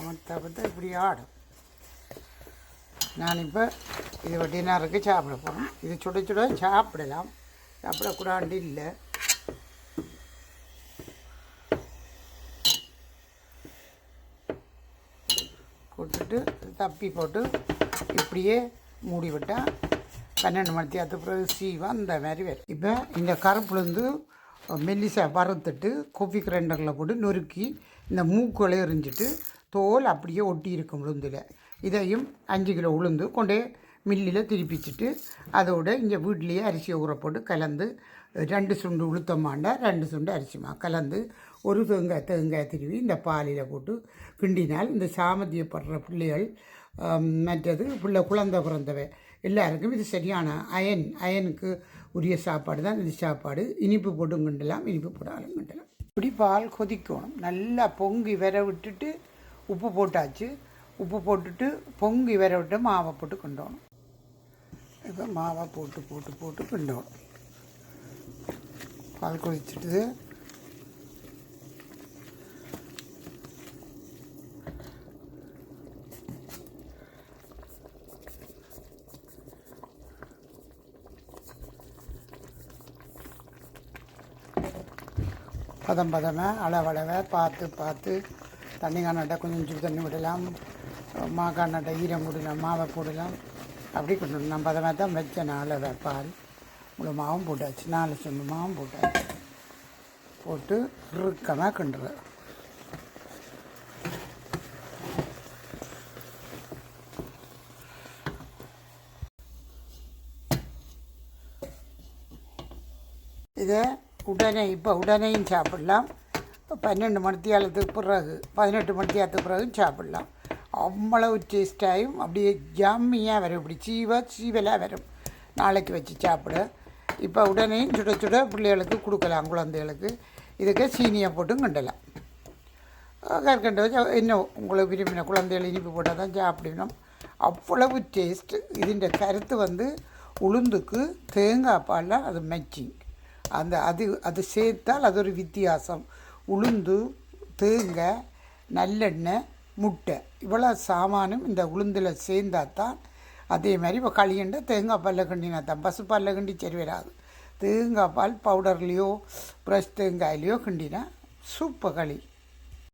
அமர்த்தப்பட்டு இப்படி ஆடும். நான் இப்போ இது டின்னருக்கு சாப்பிட போகிறேன். இது சுட சுட சாப்பிடலாம், சாப்பிடக்கூடாண்டு இல்லை. போட்டுட்டு தப்பி போட்டு இப்படியே மூடி விட்டால் 12 மணி நேரத்துக்கு பிறகு சீவா அந்த மாதிரி வரும். இப்போ இந்த கருப்புலேருந்து மெல்லிசா வறுத்துட்டு கோபி கிரைண்டரில் போட்டு நொறுக்கி இந்த மூக்களை எரிஞ்சிட்டு தோல் அப்படியே ஒட்டி இருக்கும் உளுந்தில். இதையும் 5 கிலோ உளுந்து கொண்டே மில்லில் திருப்பிச்சிட்டு அதோட இங்கே வீட்லேயே அரிசியை ஊற போட்டு கலந்து 2 சுண்டு உளுத்தமாண்டா 2 சுண்டு அரிசிமா கலந்து ஒரு தேங்காய் திருவி இந்த பாலில் போட்டு கிண்டினால் இந்த சாமத்தியப்படுற பிள்ளைகள் மற்றது குழந்தை பிறந்தவை எல்லாருக்கும் இது சரியான அயனுக்கு உரிய சாப்பாடு தான் இது சாப்பாடு. இனிப்பு போட்டும் கிண்டலாம், இனிப்பு போடாலும் கிண்டலாம். இப்படி பால் கொதிக்கணும், நல்லா பொங்கி வர விட்டுட்டு உப்பு போட்டாச்சு. உப்பு போட்டுட்டு பொங்கி வர விட்டு மாவை போட்டு கிண்டணும். இப்போ மாவை போட்டு போட்டு போட்டு கிண்டணும். பால் கொதிச்சுட்டு பதமாக அளவளவை பார்த்து தண்ணி காணாட்டை கொஞ்சம் சுடு தண்ணி விடலாம், காணாட்டை ஈரம் விடலாம், மாவை போடலாம். அப்படி கொண்டு நான் பதமாக தான் வச்சேன். அளவை பால் முழு மாவும் போட்டாச்சு, 4 சுண்டு மாவும் போட்டாச்சு. போட்டு இறுக்கமாக கிண்டுறேன். இதை உடனேயும் சாப்பிடலாம். 12 மணி நேரத்துக்கு பிறகு 18 மணி நேரத்துக்கு பிறகு சாப்பிடலாம். அவ்வளவு டேஸ்டாகவும் அப்படியே ஜம்மியாக வரும். இப்படி சீவலாக வரும். நாளைக்கு வச்சு சாப்பிட இப்போ உடனேயும் சுட சுட பிள்ளைகளுக்கு கொடுக்கலாம், குழந்தைகளுக்கு. இதுக்கு சீனியை போட்டும் கிண்டலாம். கற்கண்டு வச்சு இன்னும் உங்களுக்கு விரும்பின குழந்தைகள் இனிப்பு போட்டால் தான் சாப்பிடணும். அவ்வளவு டேஸ்ட்டு. இதுன்ற கருத்து உளுந்துக்கு தேங்காய் பாலில் அது மேட்சிங். அது சேர்த்தால் அது ஒரு வித்தியாசம். உளுந்து, தேங்காய், நல்லெண்ணெய், முட்டை இவ்வளோ சாமானும் இந்த உளுந்தில் சேர்ந்தால் தான். அதே மாதிரி இப்போ களியண்டை தேங்காய் பாலில் கிண்டினா தான், பசுப்பாலில் கிண்டி சரி வராது. தேங்காய் பால் பவுடர்லேயோ ப்ரெஷ் தேங்காயிலையோ கிண்டினா சூப்பர் களி.